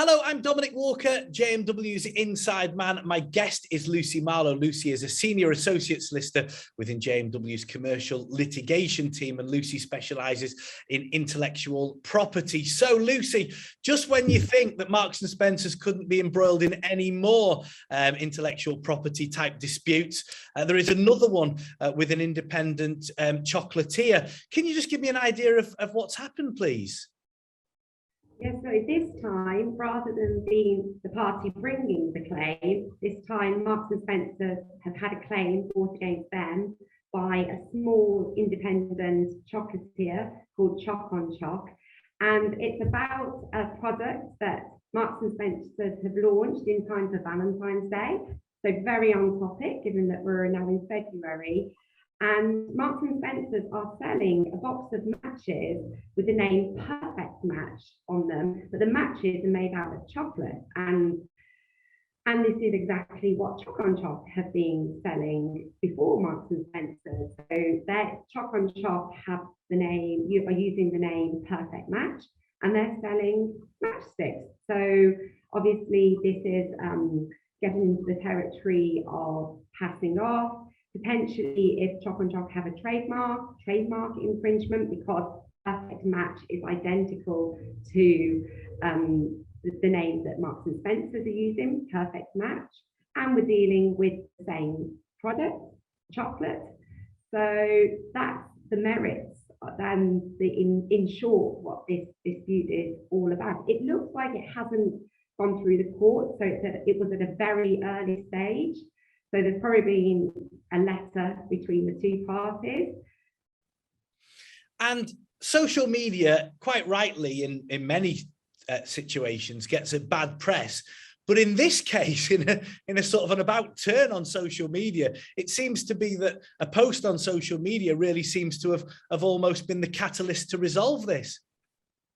Hello, I'm Dominic Walker, JMW's Inside Man. My guest is Lucy Marlow. Lucy is a senior associate solicitor within JMW's commercial litigation team, and Lucy specialises in intellectual property. So, Lucy, just when you think that Marks and Spencer's couldn't be embroiled in any more intellectual property type disputes, there is another one with an independent chocolatier. Can you just give me an idea of what's happened, please? Yes, so this time, rather than being the party bringing the claim, this time Marks and Spencer have had a claim brought against them by a small independent chocolatier called Choc on Choc. And it's about a product that Marks and Spencer have launched in time for Valentine's Day. So very on topic, given that we're now in February. And Marks and Spencer's are selling a box of matches with the name Perfect Match on them, but the matches are made out of chocolate. And this is exactly what Choc on Choc have been selling before Marks and Spencer's. So their Choc on Choc have the name, you are using the name Perfect Match, and they're selling matchsticks. So obviously this is getting into the territory of passing off. Potentially, if Choc on Choc have a trademark infringement, because Perfect Match is identical to the name that Marks and Spencer's are using, Perfect Match, and we're dealing with the same product, chocolate. So that's the merits and in short what this dispute is all about. It looks like it hasn't gone through the court, so it was at a very early stage. So there's probably been a letter between the two parties. And social media, quite rightly, in many situations, gets a bad press. But in this case, in a sort of an about turn on social media, it seems to be that a post on social media really seems to have almost been the catalyst to resolve this.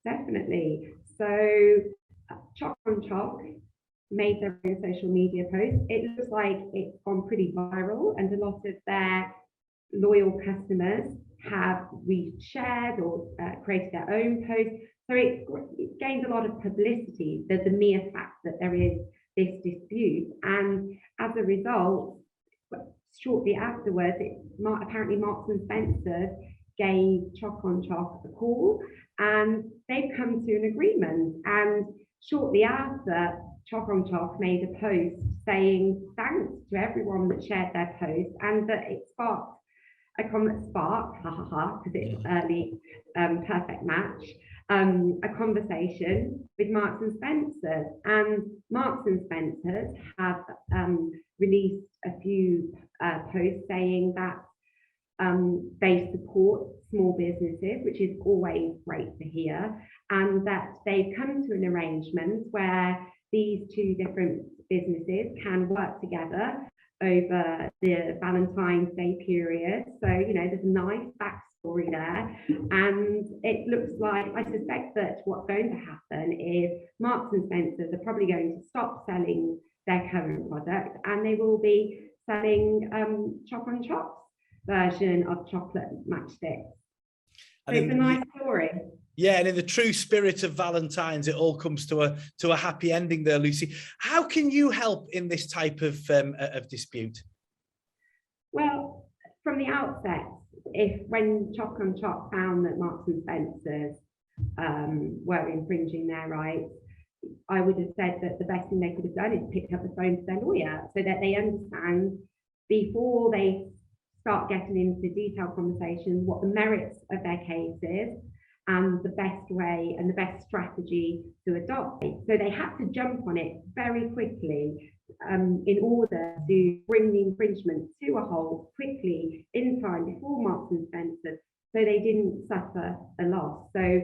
Definitely. So Choc on Choc made their own social media post. It looks like it's gone pretty viral, and a lot of their loyal customers have reshared or created their own posts. So it gained a lot of publicity, the mere fact that there is this dispute. And as a result, shortly afterwards, apparently Marks and Spencer gave Choc on Choc a call, and they've come to an agreement. And shortly after, Choc on Choc made a post saying thanks to everyone that shared their post, and that it sparked because it's early, Perfect Match, a conversation with Marks and Spencer. And Marks and Spencer have released a few posts saying that they support small businesses, which is always great to hear, and that they've come to an arrangement where these two different businesses can work together over the Valentine's Day period. So, there's a nice backstory there. And it looks like, I suspect that what's going to happen is Marks and Spencer's are probably going to stop selling their current product, and they will be selling Choc on Choc's version of chocolate matchsticks. So it's a nice story. Yeah, and in the true spirit of Valentine's, it all comes to a happy ending there, Lucy. How can you help in this type of dispute? Well, from the outset, when Choc on Choc found that Marks and Spencer's were infringing their rights, I would have said that the best thing they could have done is pick up the phone to their lawyer so that they understand before they start getting into detailed conversations what the merits of their case is and the best way and the best strategy to adopt. So they had to jump on it very quickly in order to bring the infringement to a halt quickly in time before Marks and Spencer, so they didn't suffer a loss. So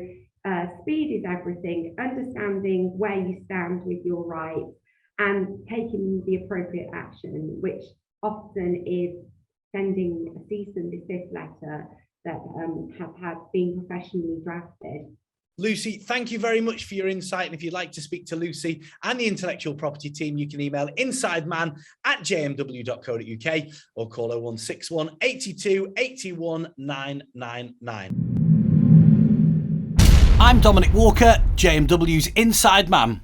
speed is everything, understanding where you stand with your rights and taking the appropriate action, which often is sending a cease and desist letter that have been professionally drafted. Lucy, thank you very much for your insight. And if you'd like to speak to Lucy and the intellectual property team, you can email insideman@jmw.co.uk or call 0161 82 81 999. I'm Dominic Walker, JMW's Inside Man.